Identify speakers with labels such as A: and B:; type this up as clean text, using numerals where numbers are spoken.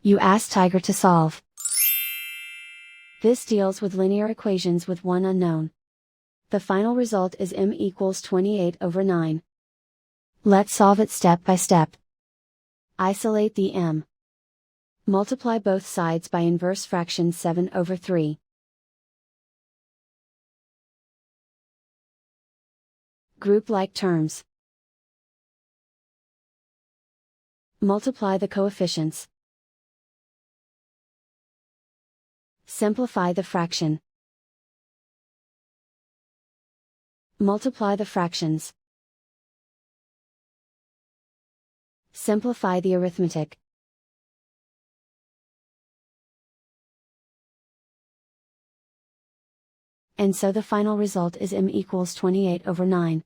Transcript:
A: You ask Tiger to solve. This deals with linear equations with one unknown. The final result is m equals 28/9. Let's solve it step by step. Isolate the m. Multiply both sides by inverse fraction 7/3. Group like terms. Multiply the coefficients. Simplify the fraction. Multiply the fractions. Simplify the arithmetic. And so the final result is m equals 28/9.